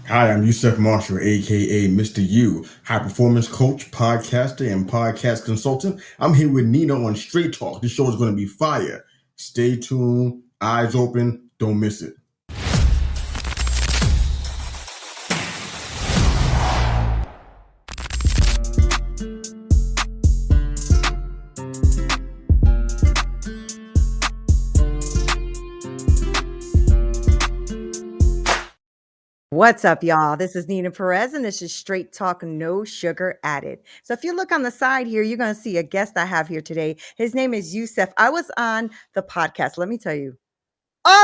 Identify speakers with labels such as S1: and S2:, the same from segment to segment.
S1: Hi, I'm Yusef Marshall, aka Mr. U, high performance coach, podcaster, and podcast consultant. I'm here with Neena on Straight Talk. This show is going to be fire. Stay tuned, eyes open, don't miss it.
S2: What's up, y'all? This is Nina Perez, and this is Straight Talk, no sugar added. So, if you look on the side here, you're going to see a guest I have here today. His name is Yousef. I was on the podcast. Let me tell you,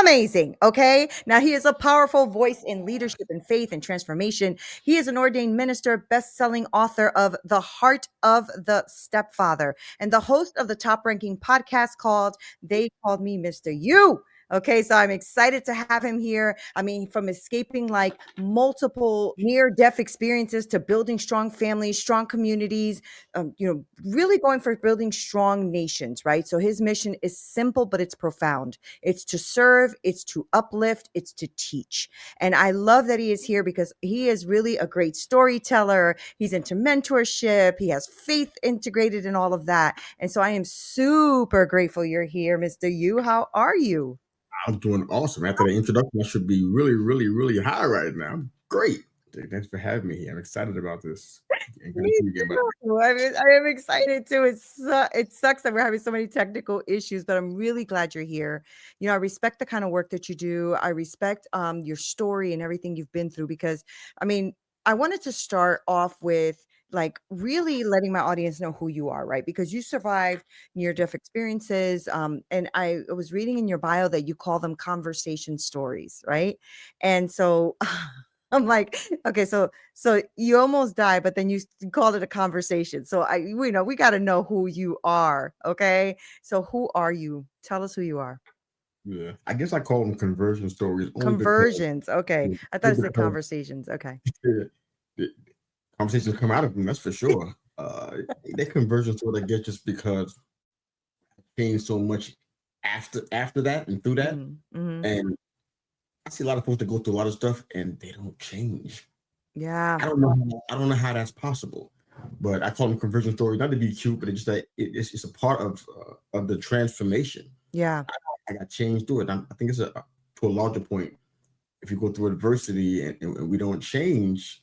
S2: amazing. Okay. Now, he is a powerful voice in leadership and faith and transformation. He is an ordained minister, best selling author of The Heart of the Stepfather, and the host of the top ranking podcast called They Called Me Mr. U. Okay, so I'm excited to have him here. I mean, from escaping like multiple near death experiences to building strong families, strong communities, really going for building strong nations, right? So his mission is simple, but it's profound. It's to serve, it's to uplift, it's to teach. And I love that he is here because he is really a great storyteller. He's into mentorship, he has faith integrated in all of that. And so I am super grateful you're here, Mr. U. How are you?
S1: I'm doing awesome. After the introduction, I should be really, really, really high right now. I'm great. Thanks for having me here. I'm excited about this. And good to
S2: Me
S1: see you again, buddy.
S2: too. I am excited too. It sucks that we're having so many technical issues, but I'm really glad you're here. You know, I respect the kind of work that you do. I respect your story and everything you've been through because I mean, I wanted to start off with like really letting my audience know who you are, right? Because you survived near death experiences. And I was reading in your bio that you call them conversation stories, right? And so I'm like, okay, so you almost died, but then you called it a conversation. So we got to know who you are. Okay. So who are you? Tell us who you are.
S1: Yeah. I guess I call them conversion stories
S2: Conversions. Okay. I thought
S1: only
S2: it said
S1: because
S2: conversations. Okay.
S1: the conversations come out of them, that's for sure. That conversion story I get just because I changed so much after that and through that.
S2: Mm-hmm.
S1: And I see a lot of folks that go through a lot of stuff and they don't change.
S2: Yeah.
S1: I don't know how that's possible, but I call them conversion stories not to be cute, but it's just that it's a part of the transformation.
S2: Yeah.
S1: I got changed through it. I think it's to a larger point. If you go through adversity and we don't change,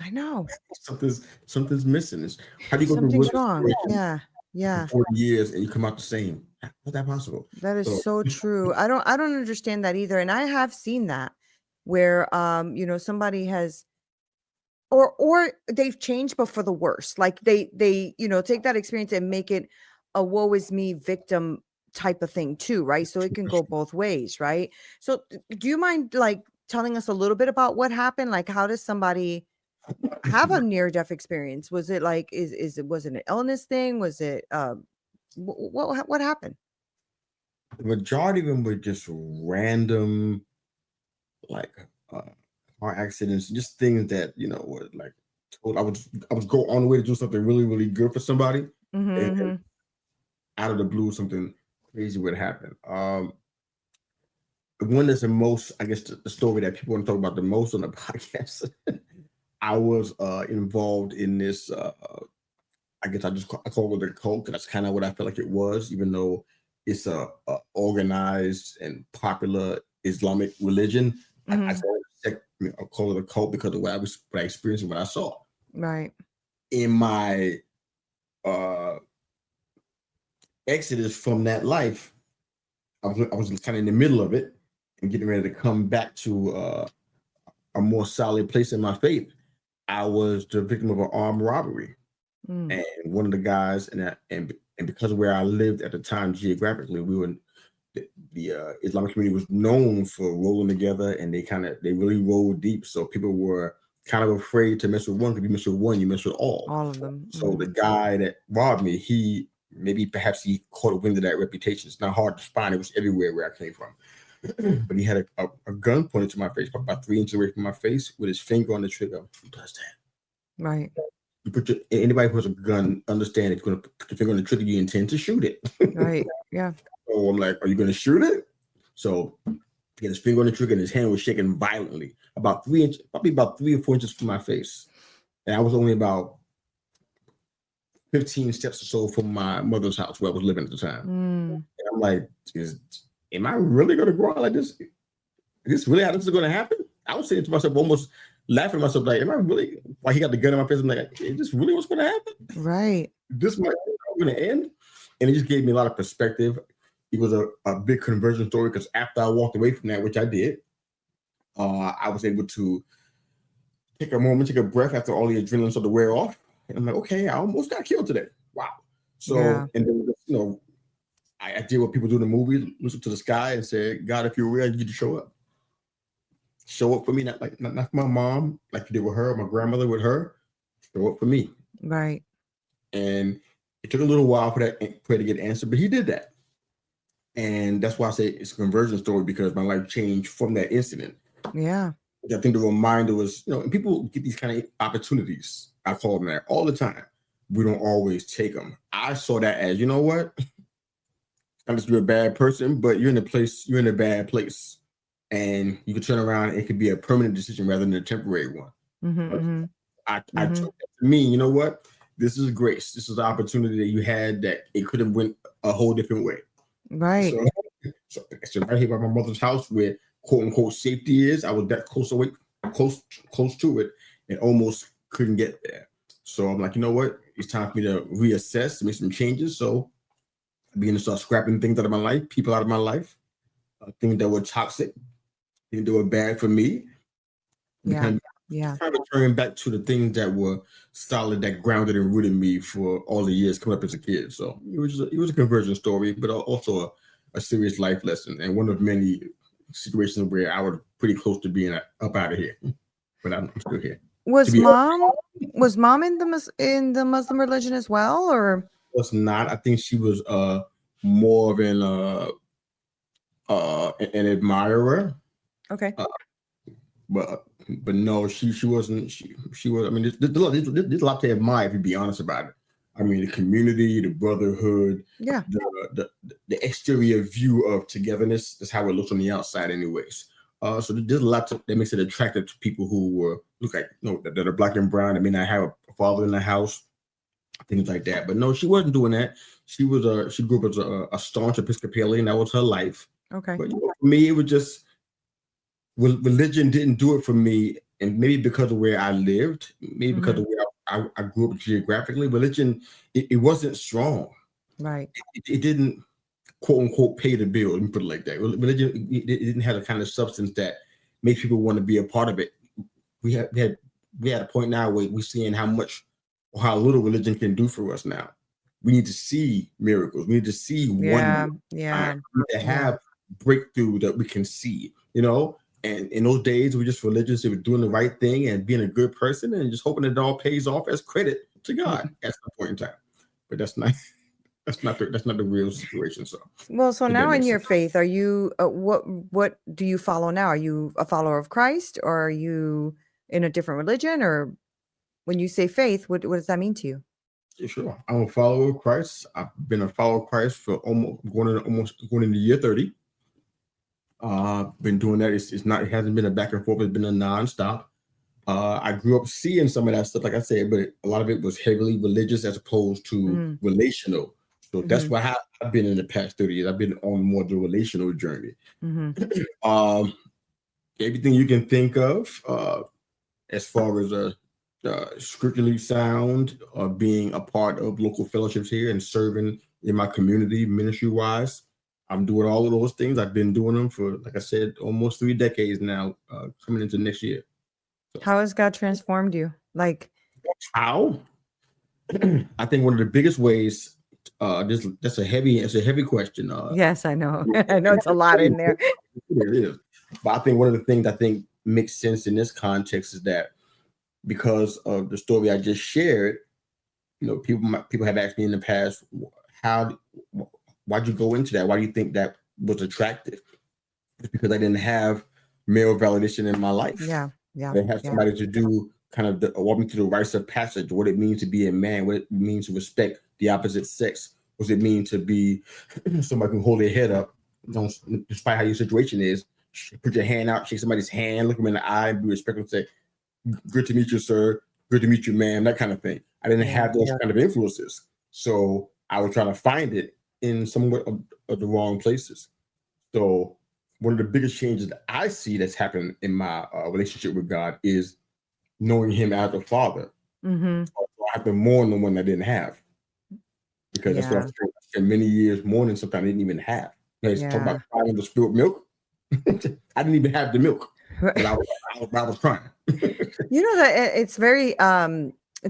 S2: I know.
S1: something's missing. How do you go through
S2: Something's
S1: wilderness
S2: wrong.
S1: situation
S2: Yeah.
S1: for
S2: Yeah.
S1: 40 years and you come out the same? How's that possible?
S2: That is
S1: So
S2: so true. I don't understand that either. And I have seen that where somebody has or they've changed but for the worse, like they take that experience and make it a woe is me victim type of thing too, right? So it can go both ways, right? So do you mind like telling us a little bit about what happened? Like how does somebody have a near death experience? Was it like was it an illness thing? Was it what happened?
S1: the majority of them were just random, like uh, car accidents, just things that were like told I was go on the way to do something really really good for somebody, and then
S2: Mm-hmm.
S1: out of the blue something crazy would happen. The one that's the most, I guess, the story that people want to talk about the most on the podcast. I was involved in this. I guess I call it a cult because that's kind of what I felt like it was, even though it's a organized and popular Islamic religion. I
S2: Mm-hmm.
S1: call it a cult because of what I experienced and what I saw
S2: Right.
S1: in my uh, exodus from that life. I was kind of in the middle of it and getting ready to come back to a more solid place in my faith. I was the victim of an armed robbery,
S2: Mm.
S1: and one of the guys, and because of where I lived at the time geographically, we were the Islamic community was known for rolling together, and they really rolled deep. So people were kind of afraid to mess with one because you mess with one, you mess with all.
S2: All of them.
S1: So the guy that robbed me, perhaps he caught a wind of that reputation. It's not hard to find; it was everywhere where I came from. But he had a gun pointed to my face, about 3 inches away from my face, with his finger on the trigger. Who does that?
S2: Right.
S1: Anybody who has a gun understand if you're going to put your finger on the trigger, you intend to shoot it.
S2: Right. Yeah.
S1: So I'm like, are you going to shoot it? So He had his finger on the trigger and his hand was shaking violently, about 3 inches, probably about 3 or 4 inches from my face. And I was only about 15 steps or so from my mother's house where I was living at the time.
S2: Mm.
S1: And I'm like, am I really going to grow out like this? Is this really how this is going to happen? I was saying to myself, almost laughing at myself, like, am I really? Like, he got the gun in my face. I'm like, is this really what's going to happen?
S2: Right.
S1: This might be going to end. And it just gave me a lot of perspective. It was a big conversion story because after I walked away from that, which I did, I was able to take a moment, take a breath after all the adrenaline started to wear off. And I'm like, okay, I almost got killed today. Wow. So,
S2: Yeah.
S1: and then, I did what people do in the movies, listen to the sky and say, God, if you're real, I need you to show up. Show up for me, not for my mom, like you did with her, or my grandmother with her. Show up for me.
S2: Right.
S1: And it took a little while for that prayer to get answered, but he did that. And that's why I say it's a conversion story, because my life changed from that incident.
S2: Yeah.
S1: I think the reminder was, and people get these kind of opportunities, I call them that, all the time. We don't always take them. I saw that as, you know what? Not that you're a bad person, but you're in a bad place. And you can turn around and it could be a permanent decision rather than a temporary one.
S2: Mm-hmm,
S1: I took that to mean, you know what? This is grace. This is the opportunity that you had that it could have went a whole different way.
S2: Right.
S1: So right here by my mother's house where quote unquote safety is, I was that close to it and almost couldn't get there. So I'm like, you know what? It's time for me to reassess, make some changes. So I began to start scrapping things out of my life, people out of my life, things that were toxic, things that were bad for me.
S2: Yeah.
S1: Kind of turning back to the things that were solid, that grounded and rooted me for all the years coming up as a kid. So it was a conversion story, but also a serious life lesson, and one of many situations where I was pretty close to being up out of here, but I'm still here.
S2: Was mom in the Muslim religion as well, or
S1: was not? I think she was more of an admirer.
S2: okay.
S1: But no, she wasn't. She was. I mean, there's a lot to admire, to be honest about it. I mean, the community, the brotherhood,
S2: Yeah,
S1: the exterior view of togetherness. That's how it looks on the outside, anyways. So there's a lot that makes it attractive to people who look like that are black and brown. That may not have a father in the house, things like that. But no, she wasn't doing that. She grew up as a staunch Episcopalian. That was her life.
S2: okay.
S1: But for me, it was just. Religion didn't do it for me, and maybe because of where I lived, maybe because of where I grew up geographically, religion it wasn't strong.
S2: Right.
S1: It didn't quote unquote pay the bill. Let me put it like that. Religion it didn't have the kind of substance that makes people want to be a part of it. We had a point now where we're seeing how much or how little religion can do for us now. We need to see miracles. We need to see wonder.
S2: Yeah.
S1: We need to have breakthrough that we can see. And in those days, we were just religious. They were doing the right thing and being a good person and just hoping it all pays off as credit to God at some point in time. But that's not the real situation. So
S2: now in your faith, are you what do you follow now? Are you a follower of Christ, or are you in a different religion? Or when you say faith, what does that mean to you?
S1: Yeah, sure. I'm a follower of Christ. I've been a follower of Christ for almost going into year 30. Been doing that. It hasn't been a back and forth. It's been a nonstop. I grew up seeing some of that stuff, like I said, but a lot of it was heavily religious as opposed to relational. So that's why I've been in the past 30 years. I've been on more the relational journey. Everything you can think of, as far as scripturally sound, being a part of local fellowships here and serving in my community ministry-wise. I'm doing all of those things. I've been doing them for, like I said, almost 3 decades now, coming into next year. So,
S2: how has God transformed you? Like
S1: how? I think one of the biggest ways. It's a heavy question.
S2: Yes, I know. I know it's a lot in there.
S1: It is. But I think one of the things I think makes sense in this context is that because of the story I just shared, people have asked me in the past, why'd you go into that? Why do you think that was attractive? It's because I didn't have male validation in my life.
S2: Yeah.
S1: I didn't have somebody to do kind of walk me through the rites of passage, what it means to be a man, what it means to respect the opposite sex, what does it mean to be somebody who can hold their head up, despite how your situation is, put your hand out, shake somebody's hand, look them in the eye, be respectful, say, "Good to meet you, sir. Good to meet you, ma'am." That kind of thing. I didn't have those kind of influences, so I was trying to find it in somewhat of the wrong places. So one of the biggest changes that I see that's happened in my relationship with God is knowing Him as a Father.
S2: Mm-hmm.
S1: So I have to mourn the one I didn't have, because that's what I spent many years mourning something I didn't even have. You know, it's talking about crying the spilled milk. I didn't even have the milk, but I was crying.
S2: You know that it's very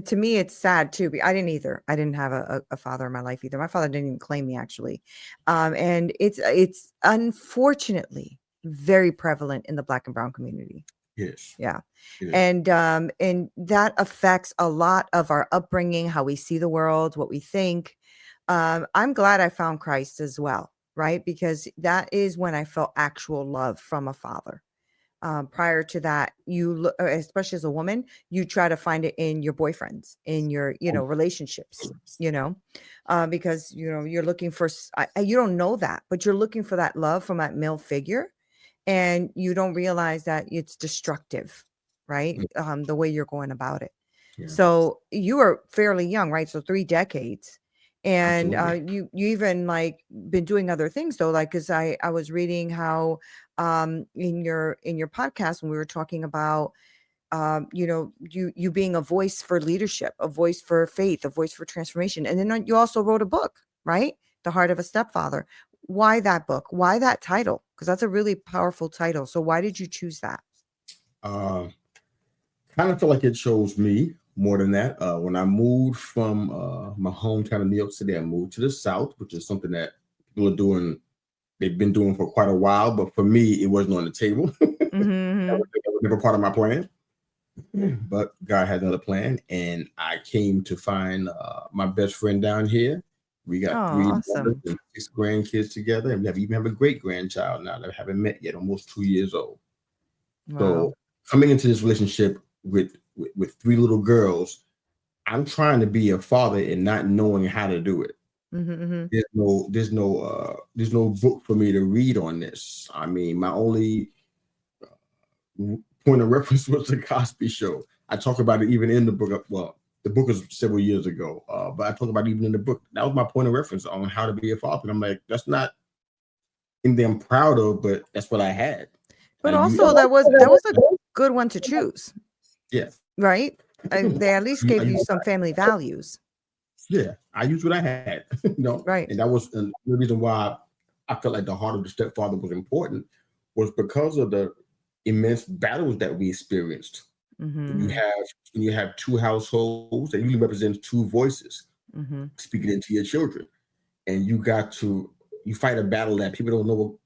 S2: to me it's sad too. I didn't either. I didn't have a father in my life either. My father didn't even claim me actually. And it's unfortunately very prevalent in the Black and brown community.
S1: Yes.
S2: Yeah.
S1: Yes.
S2: And that affects a lot of our upbringing, how we see the world, what we think. I'm glad I found Christ as well, right? Because that is when I felt actual love from a father. Prior to that, you look, especially as a woman, you try to find it in your boyfriends, in your, relationships, because, you're looking for, you don't know that, but you're looking for that love from that male figure. And you don't realize that it's destructive, right? The way you're going about it.
S1: Yeah.
S2: So you are fairly young, right? So 3 decades. And you even like been doing other things though, like because I was reading how in your podcast when we were talking about you being a voice for leadership, a voice for faith, a voice for transformation, and then you also wrote a book, right? The Heart of a Stepfather. Why that book? Why that title? Because that's a really powerful title. So why did you choose that?
S1: Kind of feel like it shows me more than that. When I moved from my hometown of New York City, I moved to the South, which is something that people are doing. They've been doing for quite a while, but for me, it wasn't on the table. That was never part of my plan. But God had another plan, and I came to find my best friend down here. We got 3 brothers and 6 grandkids together, and we even have a great grandchild now that I haven't met yet, almost 2 years old.
S2: Wow.
S1: So coming into this relationship with 3 little girls, I'm trying to be a father and not knowing how to do it. There's no book for me to read on this. I mean, my only point of reference was the Cosby Show. I talk about it even in the book. Well, the book is several years ago, but I talk about it even in the book. That was my point of reference on how to be a father. And I'm like, that's not anything I'm proud of, but that's what I had.
S2: But also, that was a good one to choose.
S1: Yeah.
S2: Right. They at least gave you some family values.
S1: Yeah, I used what I had,
S2: Right.
S1: And that was the reason why I felt like the Heart of the Stepfather was important, was because of the immense battles that we experienced. When you have 2 households, that usually represents 2 voices speaking into your children, and you fight a battle that people don't know.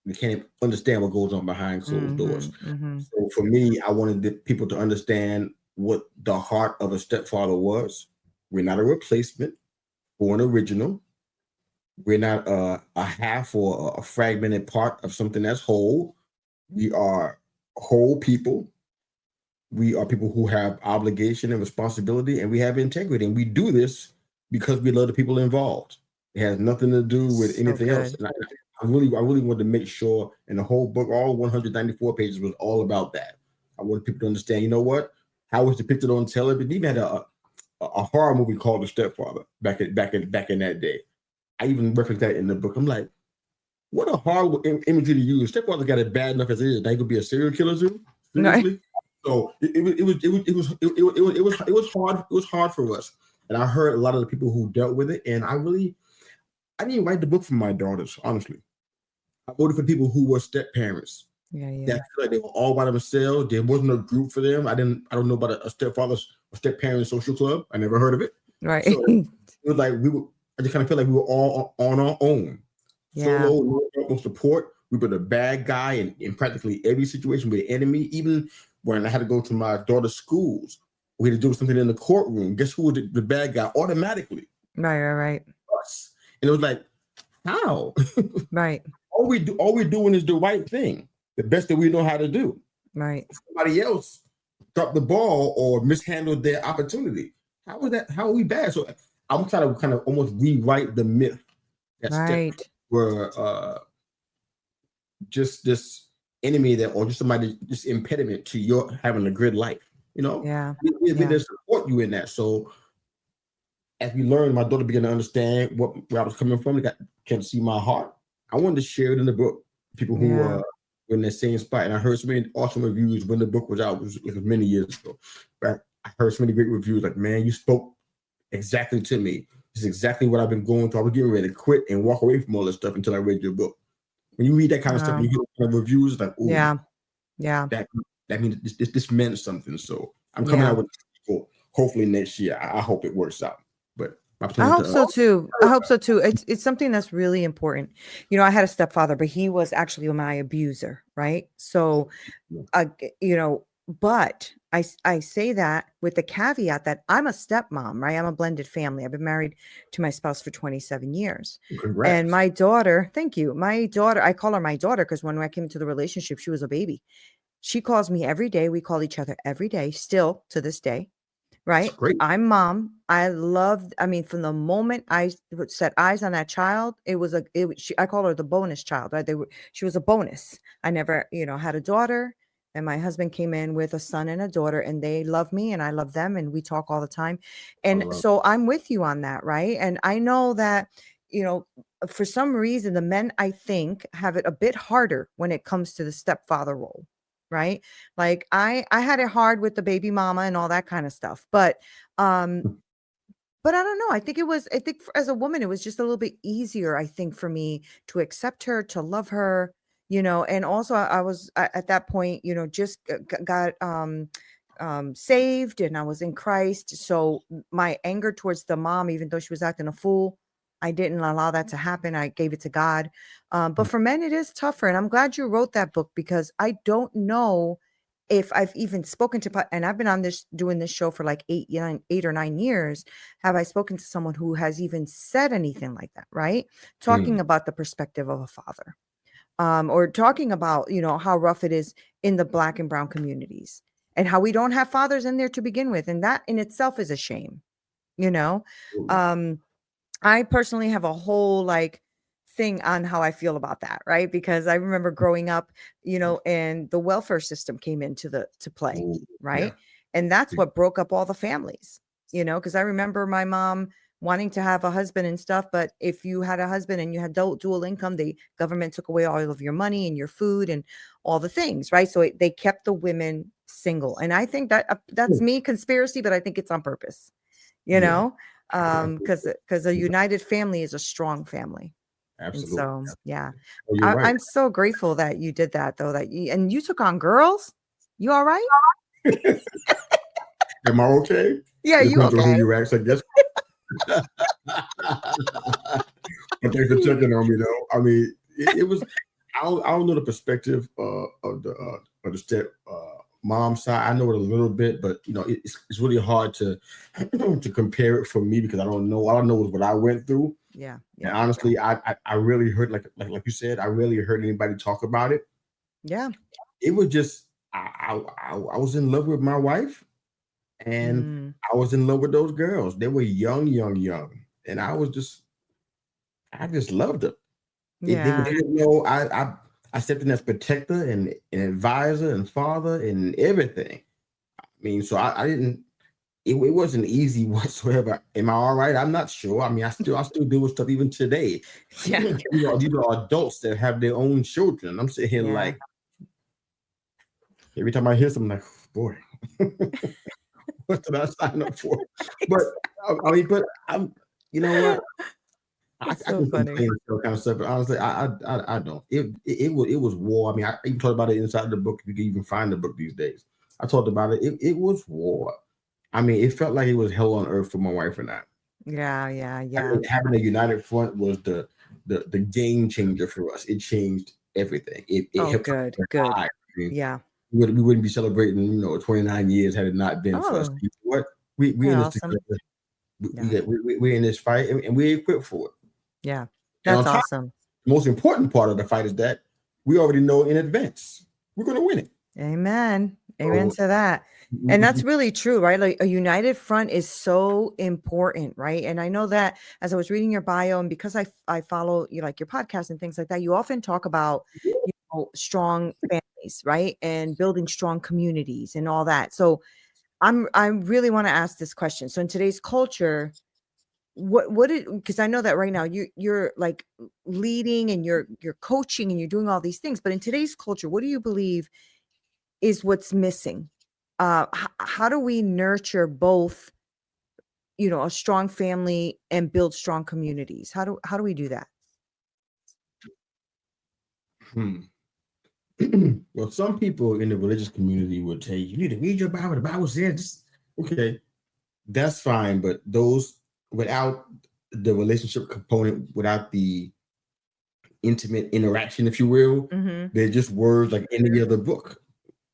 S1: They can't understand what goes on behind closed doors. So for me, I wanted the people to understand what the heart of a stepfather was. We're not a replacement for an original. We're not a half or a fragmented part of something that's whole. We are whole people. We are people who have obligation and responsibility, and we have integrity. And we do this because we love the people involved. It has nothing to do with anything else. And I really wanted to make sure, and the whole book, all 194 pages, was all about that. I wanted people to understand, you know what, how it was depicted on television. Even had a horror movie called The Stepfather back in that day. I even referenced that in the book. I'm like, what a horrible imagery to use. Stepfather got it bad enough as it is. Now he could be a serial killer too. Seriously. So it was hard. It was hard for us. And I heard a lot of the people who dealt with it. And I didn't write the book for my daughters, honestly. I voted for people who were step parents. That feel like they were all by themselves. There wasn't a group for them. I don't know about a stepfather's or step parent social club. I never heard of it.
S2: Right.
S1: So it was like I just kind of felt like we were all on our own. Solo, no support. We were the bad guy in practically every situation. We're the enemy. Even when I had to go to my daughter's schools, we had to do something in the courtroom. Guess who was the bad guy automatically?
S2: Right.
S1: Us. And it was like, how?
S2: Right.
S1: All we're doing is the right thing, the best that we know how to do.
S2: Right.
S1: Somebody else dropped the ball or mishandled their opportunity. How is that? How are we bad? So I'm trying to kind of almost rewrite the myth that steps were just this enemy that, or just somebody just impediment to your having a good life. You know,
S2: Yeah.
S1: we
S2: Yeah.
S1: there to support you in that. So as we learned, my daughter began to understand where I was coming from. Can see my heart. I wanted to share it in the book. People who
S2: Yeah.
S1: were in that same spot, and I heard so many awesome reviews when the book was out. It was many years ago, but I heard so many great reviews. Like, man, you spoke exactly to me. This is exactly what I've been going through. I was getting ready to quit and walk away from all this stuff until I read your book. When you read that kind of stuff, and you hear those kind of reviews, like, oh,
S2: Yeah. Yeah.
S1: that means this meant something. So I'm coming
S2: Yeah.
S1: out with hopefully next year. I hope it works out. But my
S2: I
S1: plan
S2: hope
S1: to
S2: so too. I hope so too. It's something that's really important. You know, I had a stepfather, but he was actually my abuser, right? So, you know, but I say that with the caveat that I'm a stepmom, right? I'm a blended family. I've been married to my spouse for 27 years. And
S1: congrats.
S2: my daughter, thank you. My daughter, I call her my daughter because when I came into the relationship, she was a baby. She calls me every day. We call each other every day, still to this day.
S1: It's
S2: Right?
S1: great.
S2: I'm mom. I mean, from the moment set eyes on that child, I call her the bonus child, right? She was a bonus. I never, had a daughter, and my husband came in with a son and a daughter, and they love me and I love them, and we talk all the time.
S1: I
S2: And
S1: love
S2: so I'm with you on that, right? And I know that, you know, for some reason, the men, I think, have it a bit harder when it comes to the stepfather role, right? Like I had it hard with the baby mama and all that kind of stuff. Um
S1: it.
S2: but I don't know. I think as a woman it was just a little bit easier, I think, for me to accept her, to love her, and also I was at that point, just got saved, and I was in Christ. So my anger towards the mom, even though she was acting a fool, I didn't allow that to happen. I gave it to God. But for men, it is tougher. And I'm glad you wrote that book because I don't know if I've even spoken to, and I've been on doing this show for like 8 or 9 years. Have I spoken to someone who has even said anything like that? Right.
S1: Mm.
S2: Talking about the perspective of a father, or talking about, how rough it is in the Black and brown communities and how we don't have fathers in there to begin with. And that in itself is a shame, you know?
S1: Absolutely.
S2: Um, I personally have a whole thing on how I feel about that, right? Because I remember growing up, and the welfare system came into to play,
S1: Oh, yeah.
S2: right? And that's what broke up all the families, because I remember my mom wanting to have a husband and stuff, but if you had a husband and you had dual income, the government took away all of your money and your food and all the things, right? So they kept the women single. And I think that that's
S1: Oh,
S2: me conspiracy, but I think it's on purpose, you
S1: yeah.
S2: know? Because a united family is a strong family. And
S1: Absolutely.
S2: so, yeah,
S1: Oh, you're right.
S2: I'm so grateful that you did that, though, and you took on girls. You all right?
S1: Am I okay?
S2: Yeah,
S1: It
S2: you
S1: depends on
S2: okay?
S1: who you ask, I guess. But thanks for checking on me, though. I mean, it was. I don't know the perspective of the step mom side. I know it a little bit, but it's really hard to to compare it for me because I don't know. All I know is what I went through,
S2: Yeah,
S1: and
S2: yeah, yeah,
S1: honestly, I really heard like you said, I rarely heard anybody talk about it.
S2: yeah.
S1: It was just I was in love with my wife, and
S2: Mm,
S1: I was in love with those girls. They were young, young, young, and I just loved them. They
S2: yeah,
S1: didn't know I stepped in as protector and advisor and father and everything. I mean, so I didn't. It wasn't easy whatsoever. Am I all right? I'm not sure. I mean, I still deal with stuff even today.
S2: yeah,
S1: These are adults that have their own children. I'm sitting here
S2: yeah.
S1: like every time I hear something, like, boy, what did I sign up for? But I mean, but I'm. You know what? I
S2: It's so
S1: can
S2: funny.
S1: complain and all kind of stuff, but honestly, I don't. It was war. I mean, I even talked about it inside the book. If you can even find the book these days, I talked about it. It was war. I mean, it felt like it was hell on earth for my wife and I.
S2: Yeah, yeah,
S1: I
S2: yeah.
S1: think having a united front was the game changer for us. It changed everything. It
S2: Oh,
S1: helped us
S2: good,
S1: get
S2: good.
S1: high. I mean,
S2: Yeah.
S1: we wouldn't be celebrating, 29 years had it not been for us.
S2: Oh,
S1: You know what? We
S2: yeah,
S1: in this
S2: awesome.
S1: together.
S2: Yeah,
S1: We're in this fight, and we're equipped for it.
S2: yeah.
S1: And on
S2: That's
S1: top.
S2: awesome.
S1: The most important part of the fight is that we already know in advance we're going to win it.
S2: Amen. Amen
S1: So
S2: to that. And that's really true, right? Like a united front is so important, right? And I know that as I was reading your bio, and because I follow you, like your podcast and things like that, you often talk about, strong families, right? And building strong communities and all that. So I really want to ask this question. So in today's culture, what did, because I know that right now you're like leading and you're coaching and you're doing all these things, but in today's culture, what do you believe is what's missing? How do we nurture both, a strong family and build strong communities? How do we do that?
S1: Hmm. Well, some people in the religious community would tell you, you need to read your Bible. The Bible says, okay, that's fine. But those, without the relationship component, without the intimate interaction, if you will,
S2: Mm-hmm.
S1: they're just words like any other book.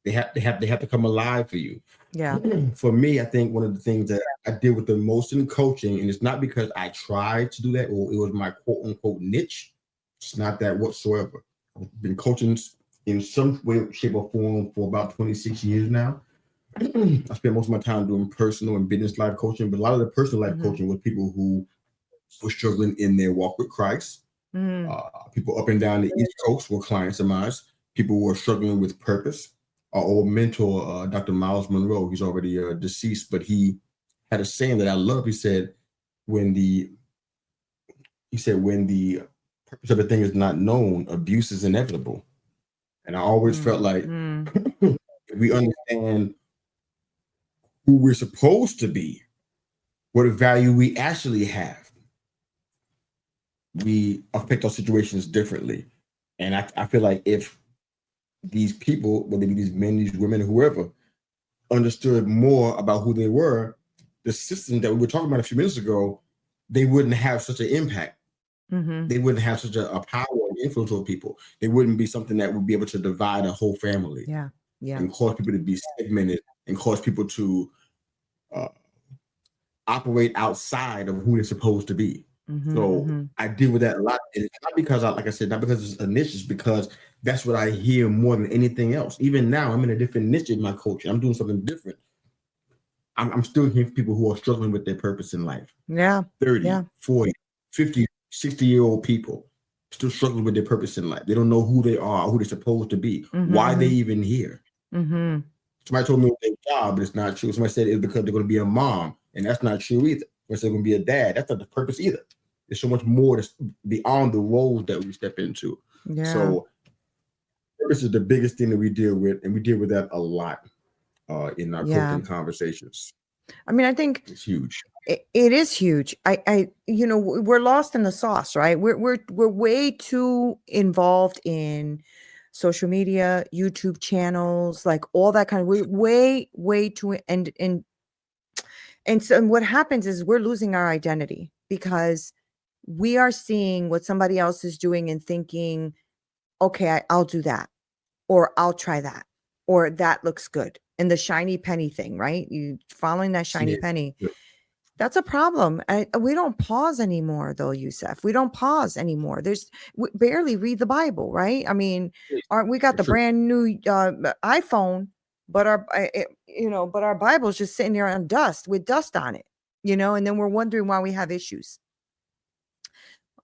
S1: They have to come alive for you.
S2: Yeah.
S1: For me, I think one of the things that I did with the most in coaching, and it's not because I tried to do that or it was my quote unquote niche. It's not that whatsoever. I've been coaching in some way, shape, or form for about 26 years now. I spent most of my time doing personal and business life coaching, but a lot of the personal life
S2: Mm-hmm.
S1: coaching was people who were struggling in their walk with Christ.
S2: Mm-hmm.
S1: People up and down the East Coast were clients of mine. People who were struggling with purpose. Our old mentor, Dr. Miles Monroe, he's already deceased, but he had a saying that I love. When the he said, when the purpose of a thing is not known, abuse is inevitable. And I always felt like
S2: Mm-hmm.
S1: if we understand who we're supposed to be, what value we actually have, we affect our situations differently. And I feel like if these people, whether it be these men, these women, whoever, understood more about who they were, the system that we were talking about a few minutes ago, they wouldn't have such an impact.
S2: Mm-hmm.
S1: They wouldn't have such a power and influence over people. They wouldn't be something that would be able to divide a whole family
S2: Yeah. Yeah.
S1: and cause people to be segmented and cause people to uh, operate outside of who they're supposed to be.
S2: Mm-hmm.
S1: So
S2: Mm-hmm.
S1: I deal with that a lot. And it's not because like I said, not because it's a niche, it's because that's what I hear more than anything else. Even now, I'm in a different niche in my coaching. I'm doing something different. I'm still hearing people who are struggling with their purpose in life.
S2: Yeah.
S1: 30,
S2: Yeah.
S1: 40, 50, 60-year-old people still struggling with their purpose in life. They don't know who they are, who they're supposed to be, why they
S2: Mm-hmm.
S1: even here.
S2: Mm-hmm.
S1: Somebody told me it was their job, but it's not true. Somebody said it's because they're going to be a mom, and that's not true either. Or they're going to be a dad. That's not the purpose either. There's so much more that's beyond the roles that we step into.
S2: Yeah.
S1: So purpose is the biggest thing that we deal with, and we deal with that a lot in our
S2: Yeah.
S1: coaching conversations.
S2: I mean, I think
S1: It's huge.
S2: it is huge. We're lost in the sauce, right? We're way too involved in social media, YouTube channels, like all that kind of, we're way too, and so and what happens is we're losing our identity because we are seeing what somebody else is doing and thinking, okay, I'll do that, or I'll try that, or that looks good. And the shiny penny thing, right? You following that shiny
S1: Yeah.
S2: penny. That's a problem. We don't pause anymore, though, Yousef. We don't pause anymore. We barely read the Bible, right? I mean, we got
S1: For
S2: the
S1: sure.
S2: brand new iPhone, but but our Bible's just sitting there on dust with dust on it, and then we're wondering why we have issues.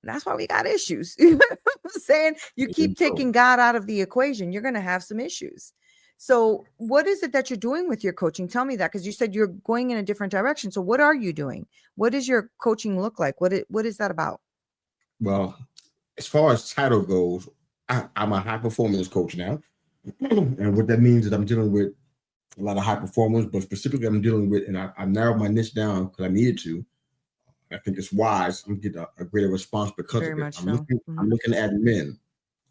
S2: That's why we got issues. You know what I'm saying? You keep
S1: So,
S2: taking God out of the equation, you're going to have some issues. So, what is it that you're doing with your coaching? Tell me that, because you said you're going in a different direction. So, what are you doing? What does your coaching look like? What is that about?
S1: well, as far as title goes, I'm a high performance coach now. And what that means is I'm dealing with a lot of high performers, but specifically I'm dealing with, and I narrowed my niche down because I needed to. I think it's wise. I'm getting a greater response because
S2: Very
S1: of it.
S2: much
S1: I'm
S2: so.
S1: looking, I'm looking at men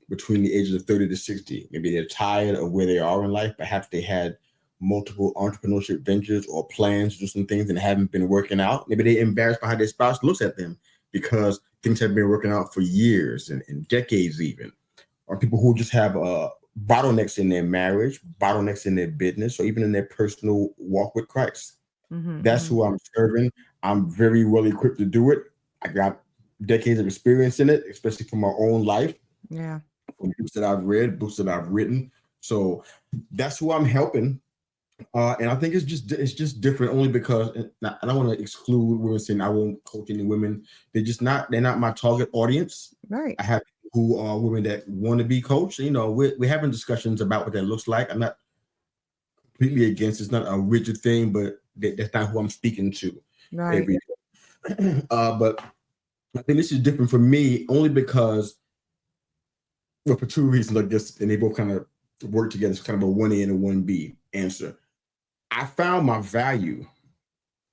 S1: between the ages of 30 to 60. Maybe they're tired of where they are in life. Perhaps they had multiple entrepreneurship ventures or plans to do some things and haven't been working out. Maybe they're embarrassed by how their spouse looks at them because things have been working out for years and decades even. Or people who just have bottlenecks in their marriage, bottlenecks in their business, or even in their personal walk with Christ. That's
S2: Mm-hmm.
S1: who I'm serving. I'm very well equipped to do it. I got decades of experience in it, especially from my own life,
S2: Yeah.
S1: from books that I've read, books that I've written. So that's who I'm helping. And I think it's just different only because, and I don't want to exclude women saying I won't coach any women. They're not my target audience.
S2: Right.
S1: I have people who are women that want to be coached. You know, we're having discussions about what that looks like. I'm not completely against. It's not a rigid thing, but that's not who I'm speaking to
S2: Right.
S1: every day. But I think this is different for me only because, well, for two reasons, I guess, and they both kind of work together. It's kind of a 1A and a 1B answer. I found my value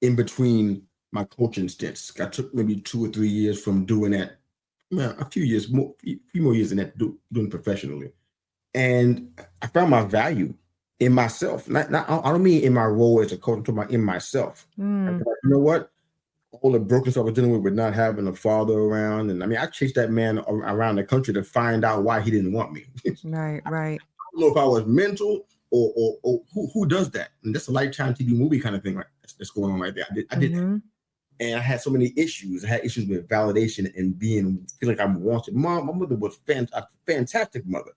S1: in between my coaching stints. I took maybe 2 or 3 years from doing that, well, a few more years than that doing professionally. And I found my value in myself. I don't mean in my role as a coach, I'm talking about in myself.
S2: Mm.
S1: Like, you know what? All the brokenness I was dealing with not having a father around. And I mean, I chased that man around the country to find out why he didn't want me.
S2: Right. Right.
S1: I don't know if I was mental or who does that. And that's a Lifetime TV movie kind of thing that's going on right there. I did that.
S2: Mm-hmm.
S1: And I had so many issues. I had issues with validation and feel like I'm wanted. My mother was a fantastic mother.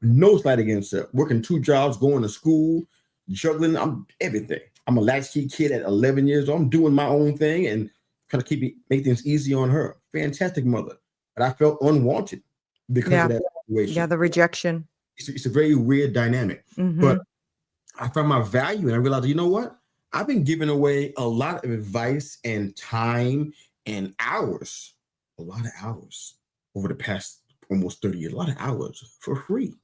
S1: No slight against her. Working 2 jobs, going to school, juggling. I'm everything. I'm a latchkey kid at 11 years old. I'm doing my own thing and trying to make things easy on her. Fantastic mother. But I felt unwanted because of that situation.
S2: Yeah, the rejection.
S1: It's a very weird dynamic.
S2: Mm-hmm.
S1: But I found my value and I realized, you know what? I've been giving away a lot of advice and time and hours, a lot of hours over the past almost 30 years, a lot of hours for free.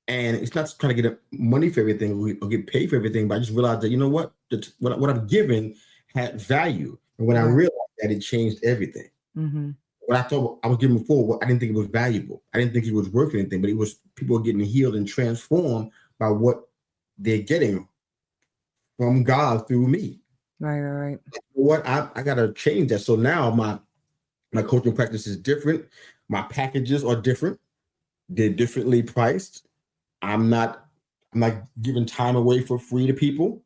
S1: And it's not trying to get money for everything or get paid for everything, but I just realized that, you know what? What I'm given had value. And when I realized that, it changed everything.
S2: Mm-hmm.
S1: What I thought I was giving before, I didn't think it was valuable. I didn't think it was worth anything, but it was people getting healed and transformed by what they're getting from God through me.
S2: Right.
S1: Like, you know what? I got to change that. So now my coaching practice is different. My packages are different. They're differently priced. I'm not giving time away for free to people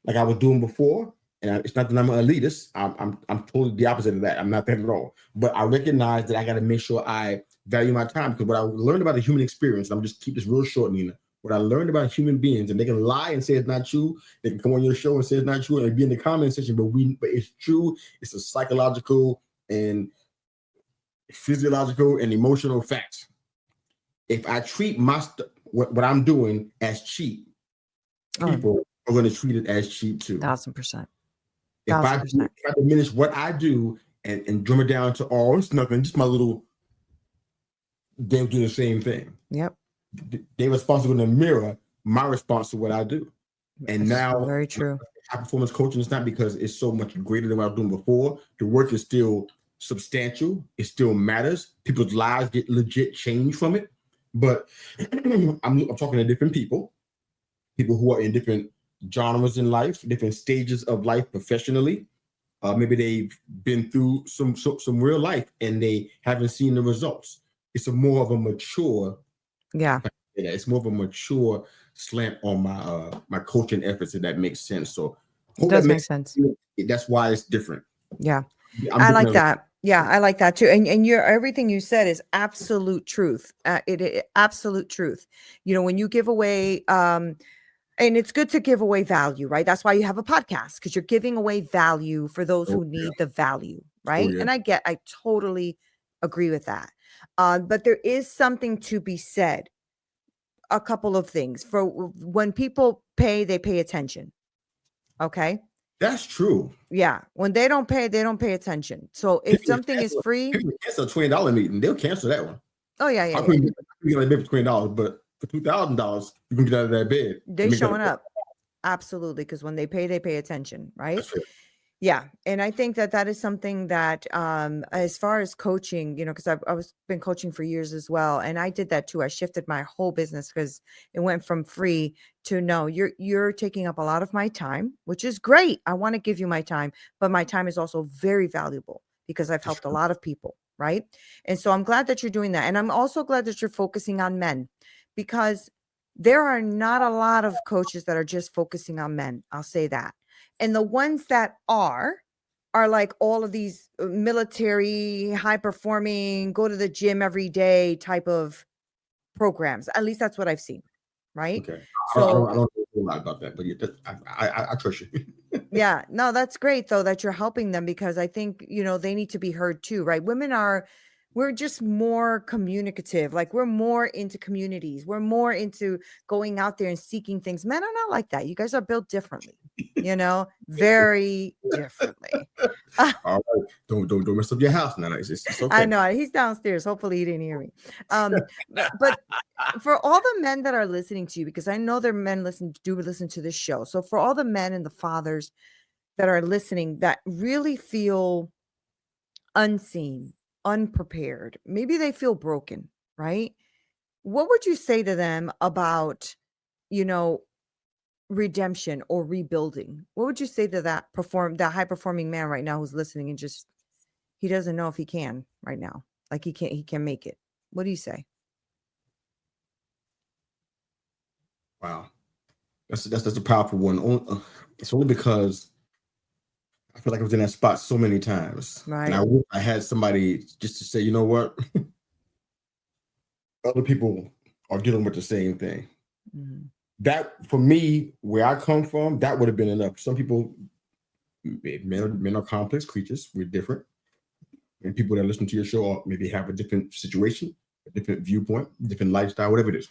S1: like I was doing before. And it's not that I'm an elitist. I'm totally the opposite of that. I'm not that at all. But I recognize that I got to make sure I value my time, because what I learned about the human experience, and I'm just keep this real short, Neena. What I learned about human beings, and they can lie and say it's not true. They can come on your show and say it's not true and be in the comment section, but it's true. It's a psychological and physiological and emotional fact. If I treat what I'm doing as cheap, people are going to treat it as cheap too.
S2: 1000%.
S1: If I diminish what I do and drum it down to, oh, it's nothing, just my little, they'll do the same thing.
S2: Yep.
S1: They're responsible in the mirror my response to what I do. And
S2: That's
S1: now,
S2: very true.
S1: High performance coaching is not because it's so much greater than what I was doing before. The work is still substantial. It still matters. People's lives get legit changed from it. But I'm talking to different people who are in different genres in life, different stages of life professionally. Maybe they've been through some real life and they haven't seen the results. It's more of a mature.
S2: Yeah.
S1: It's more of a mature slant on my coaching efforts, if that makes sense. So
S2: it does make sense.
S1: That's why it's different.
S2: Yeah. I like that. Yeah, I like that too. And everything you said is absolute truth. Absolute truth. You know, when you give away, and it's good to give away value, right? That's why you have a podcast, because you're giving away value for those who need the value, right? And I totally agree with that. But there is something to be said. A couple of things. For when people pay, they pay attention. Okay.
S1: That's true.
S2: Yeah. When they don't pay attention. So if something is free,
S1: people cancel a $20 meeting, they'll cancel that one.
S2: Oh yeah, yeah.
S1: I couldn't get out of bed for $20, but for $2,000, you can get out of that bed.
S2: They're showing up. Absolutely, because when they pay attention, right?
S1: That's fair.
S2: Yeah, and I think that is something that, as far as coaching, you know, because I was been coaching for years as well, and I did that too. I shifted my whole business because it went from free to no. You're taking up a lot of my time, which is great. I want to give you my time, but my time is also very valuable because I've helped a lot of people, right? And so I'm glad that you're doing that, and I'm also glad that you're focusing on men, because there are not a lot of coaches that are just focusing on men. I'll say that. And the ones that are like all of these military, high performing, go to the gym every day type of programs. At least that's what I've seen. Right.
S1: Okay.
S2: So
S1: I don't know a lot about that, but yeah, I trust you.
S2: Yeah. No, that's great though, that you're helping them, because I think, you know, they need to be heard too. Right. Women are we're just more communicative. Like we're more into communities. We're more into going out there and seeking things. Men are not like that. You guys are built differently, very differently.
S1: All right, don't mess up your house now. It's
S2: I
S1: okay.
S2: know he's downstairs. Hopefully he didn't hear me. But for all the men that are listening to you, because I know there are men listen to this show. So for all the men and the fathers that are listening that really feel unseen, unprepared, maybe they feel broken, right? What would you say to them about, you know, redemption or rebuilding? What would you say to that high performing man right now who's listening and just he doesn't know if he can right now? Like he can make it. What do you say?
S1: Wow, that's a powerful one. It's only because I feel like I was in that spot so many times, and I
S2: Right.
S1: wish I had somebody just to say, you know what, other people are dealing with the same thing.
S2: Mhm.
S1: That for me, where I come from, that would have been enough. Some people, men are complex creatures. We're different, and people that listen to your show maybe have a different situation, a different viewpoint, different lifestyle, whatever it is.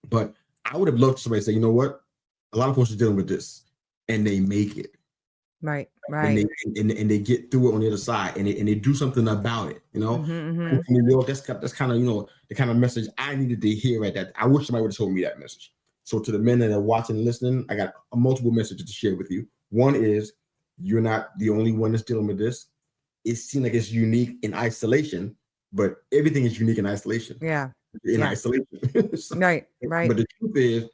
S1: But I would have loved somebody to say, you know what, a lot of folks are dealing with this, and they make it.
S2: Right.
S1: And
S2: Right.
S1: they get through it on the other side, and they do something about it.
S2: Mhm.
S1: From New York, that's kind of the kind of message I needed to hear at that. I wish somebody would have told me that message. So to the men that are watching and listening, I got a multiple messages to share with you. One is you're not the only one that's dealing with this. It seems like it's unique in isolation, but everything is unique in isolation.
S2: Yeah.
S1: In
S2: Yeah.
S1: isolation. So-
S2: Right. Right.
S1: but the truth is,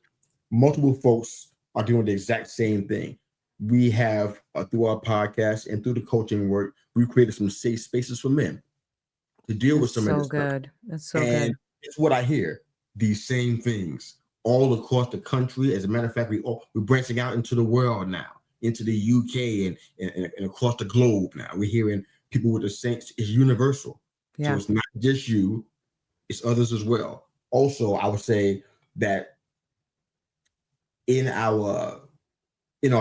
S1: multiple folks are doing the exact same thing. We have through our podcast and through the coaching work, we created some safe spaces for men to deal with
S2: That's
S1: some of
S2: so
S1: this stuff.
S2: good. That's so
S1: And
S2: good.
S1: it's what I hear, these same things all across the country. As a matter of fact, we're branching out into the world now, into the UK and across the globe now. We're hearing people with the same, it's universal. So
S2: Yeah.
S1: it's not just you, it's others as well. Also, I would say that in our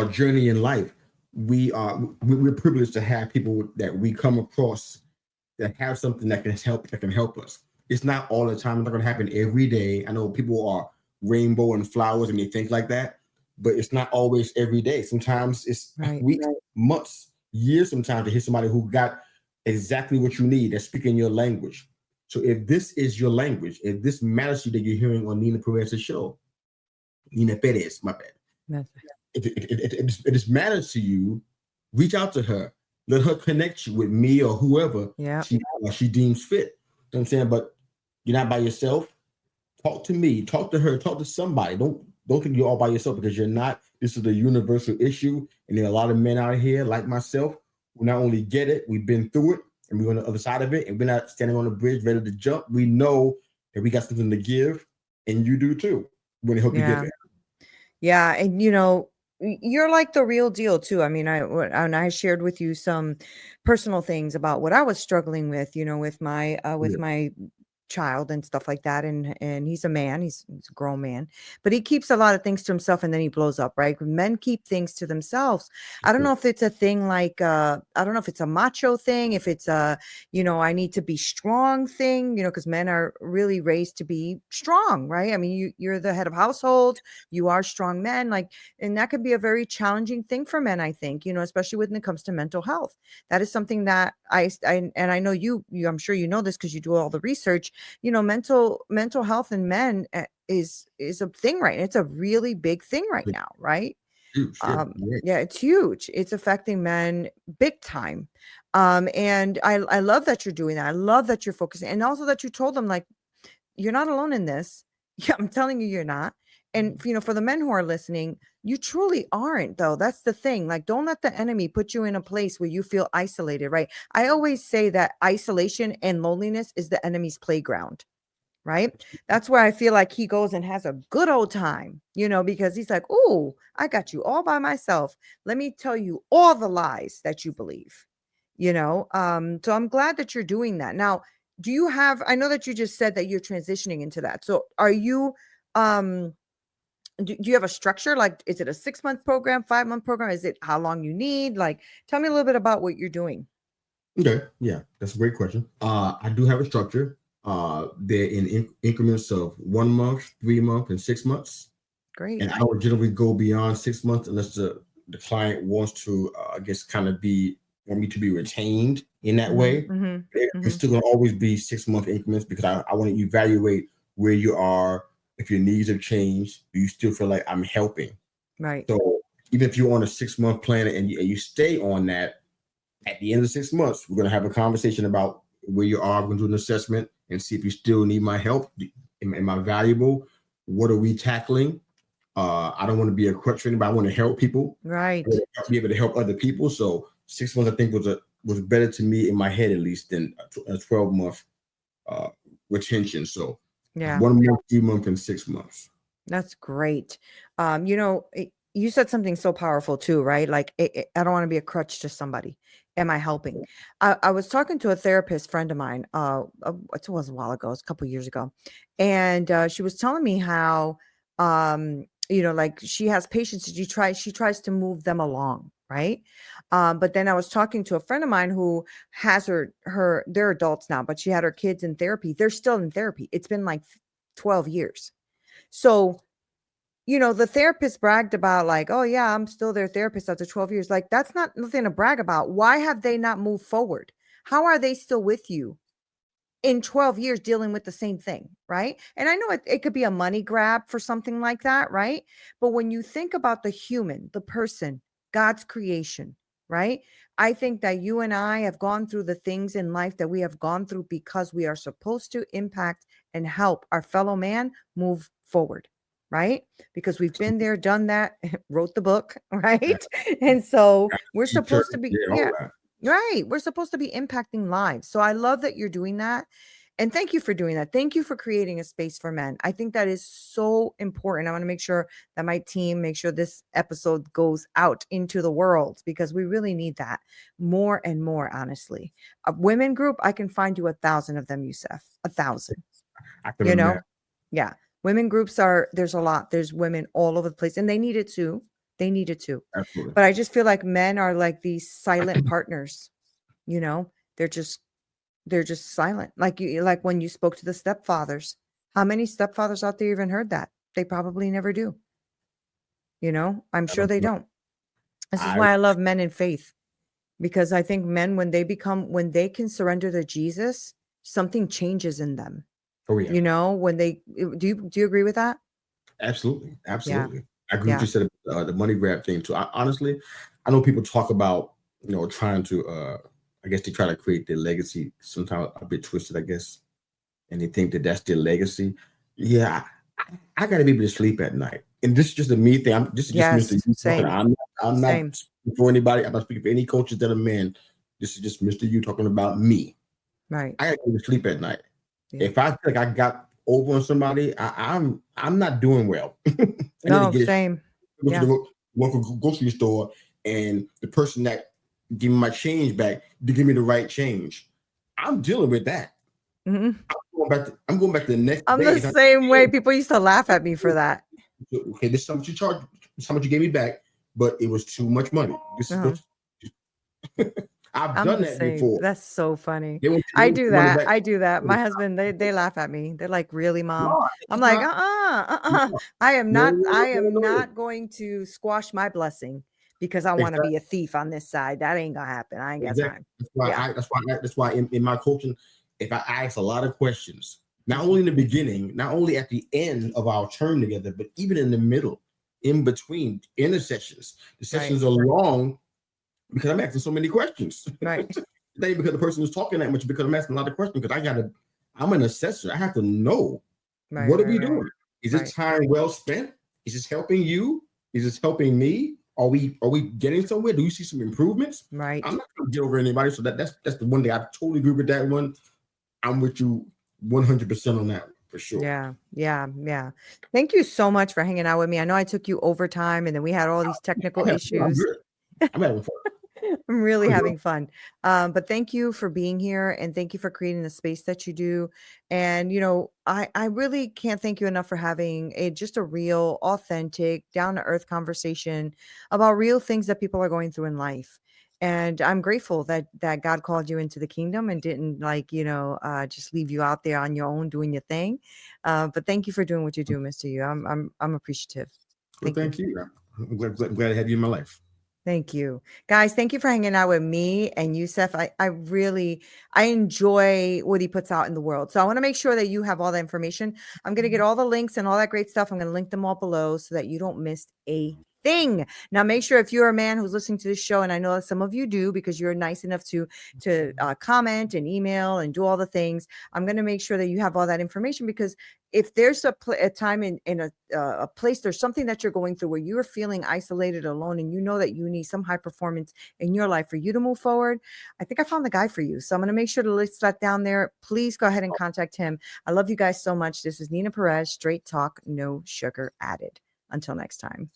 S1: journey in life, we're privileged to have people that we come across that have something that can help us. It's not all the time. It's not going to happen every day. I know people are rainbow and flowers and they think like that, but it's not always every day. Sometimes it's
S2: Right.
S1: weeks, months, years. Sometimes to hear somebody who got exactly what you need, that's speaking your language. So if this is your language, if this matters to you that you're hearing on Nina Perez's show, Nina Perez, my bad.
S2: That's
S1: If it matters to you, reach out to her. Let her connect you with me or whoever
S2: yeah.
S1: she deems fit. You know what I'm saying? But you're not by yourself. Talk to me, talk to her, talk to somebody. Don't think you're all by yourself, because you're not. This is a universal issue. And there are a lot of men out here like myself who not only get it, we've been through it and we're on the other side of it, and we're not standing on the bridge ready to jump. We know that we got something to give, and you do too. We're going to help you get
S2: Yeah.
S1: there.
S2: Yeah, and you're like the real deal too. I mean, and I shared with you some personal things about what I was struggling with, with
S1: Yeah.
S2: my child and stuff like that. And he's a man, he's a grown man, but he keeps a lot of things to himself and then he blows up, right? When men keep things to themselves. I don't know if it's a thing like I don't know if it's a macho thing, if it's a, I need to be strong thing, because men are really raised to be strong, right? I mean, you're the head of household, you are strong men, like, and that could be a very challenging thing for men, I think, especially when it comes to mental health. That is something that and I know you I'm sure you know this because you do all the research. Mental health in men is a thing, right? It's a really big thing right now, right?
S1: Huge, yeah.
S2: Yeah, it's huge. It's affecting men big time. And I love that you're doing that. I love that you're focusing, and also that you told them, like, you're not alone in this. Yeah, I'm telling you, you're not. And for the men who are listening, you truly aren't, though. That's the thing. Like, don't let the enemy put you in a place where you feel isolated, right? I always say that isolation and loneliness is the enemy's playground, right? That's where I feel like he goes and has a good old time, because he's like, "Oh, I got you all by myself. Let me tell you all the lies that you believe." So I'm glad that you're doing that. Now, do you have I know that you just said that you're transitioning into that. So are you um do you have a structure? Like, is it a 6-month program, 5-month program? Is it how long you need? Like, tell me a little bit about what you're doing.
S1: Okay, yeah, that's a great question. I do have a structure. They're in increments of 1 month, 3 month, and 6 months.
S2: Great.
S1: And I don't generally go beyond 6 months unless the client wants to, I guess, kind of be want me to be retained in that
S2: Mhm,
S1: way.
S2: mhm,
S1: It's
S2: mhm.
S1: still gonna always be 6 month increments because I want to evaluate where you are, if your needs have changed, do you still feel like I'm helping?
S2: Right.
S1: So even if you're on a 6 month plan and you stay on that, at the end of the 6 months, we're gonna have a conversation about where you are. We're gonna do an assessment and see if you still need my help. Am I valuable? What are we tackling? I don't want to be a crutch for anybody. I want to help people. I
S2: Right.
S1: want to be able to help other people. So 6 months, I think, was better to me in my head at least than a 12 month uh, retention. So
S2: Yeah.
S1: 1 month, 3 months, and 6 months.
S2: That's great. You said something so powerful too, right? Like, I don't want to be a crutch to somebody. Am I helping? I was talking to a therapist friend of mine. It was a while ago, it was a couple years ago, and she was telling me how, like she has patients that she tries to move them along, right? But then I was talking to a friend of mine who has they're adults now, but she had her kids in therapy. They're still in therapy. It's been like 12 years. So, the therapist bragged about like, "Oh yeah, I'm still their therapist after 12 years." Like that's not nothing to brag about. Why have they not moved forward? How are they still with you in 12 years dealing with the same thing, right? And I know it could be a money grab for something like that, right? But when you think about the human, the person, God's creation, right? I think that you and I have gone through the things in life that we have gone through because we are supposed to impact and help our fellow man move forward, right? Because we've been there, done that, wrote the book,
S1: Yeah,
S2: right? And so we're
S1: teacher,
S2: supposed to be,
S1: yeah, all
S2: yeah,
S1: that.
S2: right. We're supposed to be impacting lives. So I love that you're doing that. And thank you for doing that. Thank you for creating a space for men. I think that is so important. I want to make sure that my team make sure this episode goes out into the world because we really need that more and more, honestly. A women group, I can find you 1,000 of them, Yusef. 1,000,
S1: I can
S2: you
S1: imagine.
S2: know? Yeah. Women groups there's a lot. There's women all over the place and they need it too. They need it too.
S1: Absolutely.
S2: But I just feel like men are like these silent partners, you know? They're just they're just silent. Like when you spoke to the stepfathers. How many stepfathers out there even heard that? They probably never do, you know? I'm
S1: I
S2: sure
S1: don't
S2: they
S1: know.
S2: don't. This is
S1: I
S2: why I love men in faith because I think men when they can surrender to Jesus, something changes in them.
S1: oh yeah.
S2: When do you agree with that?
S1: Absolutely,
S2: Yeah.
S1: absolutely. I agree with
S2: Yeah.
S1: you said the money grab thing too. Honestly, I know people talk about trying to I guess they try to create their legacy. Sometimes a bit twisted, I guess, and they think that that's their legacy. Yeah, I got to be able to sleep at night, and this is just a me thing. This is just Mister
S2: Yes.
S1: You talking.
S2: Same.
S1: I'm not
S2: Same.
S1: speaking for anybody. I'm not speaking for any coaches that are men. This is just Mister You talking about me.
S2: Right.
S1: I got to be able to sleep at night.
S2: Yeah.
S1: If I feel like I got over on somebody, I'm not doing well. I need to
S2: No,
S1: get it.
S2: same.
S1: Go to
S2: Yeah.
S1: the local grocery store, and the person that give me my change back to give me the right change. I'm dealing with that.
S2: Mhm.
S1: I'm going back the next
S2: I'm
S1: day.
S2: the
S1: And
S2: same way. People used to laugh at me for that.
S1: okay, this is how much you charge. This is how much you gave me back, but it was too much money. This is
S2: Uh-huh.
S1: what I've
S2: I'm
S1: done
S2: the
S1: that
S2: same.
S1: before.
S2: That's so funny.
S1: They
S2: I
S1: want
S2: do
S1: the money
S2: that.
S1: back.
S2: I do that. My husband, they laugh at me. They're like, "Really, mom?"
S1: No,
S2: I'm
S1: it's
S2: like,
S1: not.
S2: "Uh-uh, uh-uh.
S1: No,
S2: I am
S1: no,
S2: not
S1: no,
S2: I
S1: no,
S2: am
S1: no, no.
S2: not going to squash my blessing because I want to
S1: Exactly.
S2: be a thief on this side. That ain't gonna happen. I ain't got
S1: Exactly.
S2: time."
S1: That's why
S2: Yeah.
S1: in my coaching, if I ask a lot of questions, not
S2: Mhm.
S1: only in the beginning, not only at the end of our term together, but even in the middle, in between intersessions. The
S2: Right.
S1: sessions are long because I'm asking so many questions.
S2: Right.
S1: It ain't because the person is talking that much, because I'm asking a lot of questions because I'm an assessor. I have to know,
S2: Right,
S1: what are
S2: right,
S1: we
S2: right.
S1: doing? Is this
S2: Right.
S1: time well spent? Is this helping you? Is this helping me? Are we getting somewhere? Do you see some improvements? I'm
S2: Right.
S1: not going to get over anybody. So that's the one thing. I totally agree with that one. I'm with you 100% on that one, for sure.
S2: Yeah. Yeah. Yeah. Thank you so much for hanging out with me. I know I took you over time and then we had all these technical
S1: I'm
S2: issues.
S1: good. I'm having fun.
S2: I'm really
S1: I'm good.
S2: having fun. But thank you for being here and thank you for creating the space that you do. And I really can't thank you enough for having just a real, authentic, down to earth conversation about real things that people are going through in life. And I'm grateful that God called you into the kingdom and didn't just leave you out there on your own doing your thing. But thank you for doing what you do, Mr. You. I'm appreciative.
S1: Well,
S2: Thank you.
S1: thank you. I'm glad to have you in my life.
S2: Thank you. Guys, thank you for hanging out with me and Yousef. I enjoy what he puts out in the world. So I want to make sure that you have all the information. I'm going to get all the links and all that great stuff. I'm going to link them all below so that you don't miss a thing. Now, make sure if you're a man who's listening to this show, and I know that some of you do because you're nice enough to comment and email and do all the things, I'm going to make sure that you have all that information, because if there's a time in a place, there's something that you're going through where you're feeling isolated, alone, and you know that you need some high performance in your life for you to move forward, I think I found the guy for you. So I'm going to make sure to list that down there. Please go ahead and contact him. I love you guys so much. This is Neena Perez, straight talk, no sugar added. Until next time.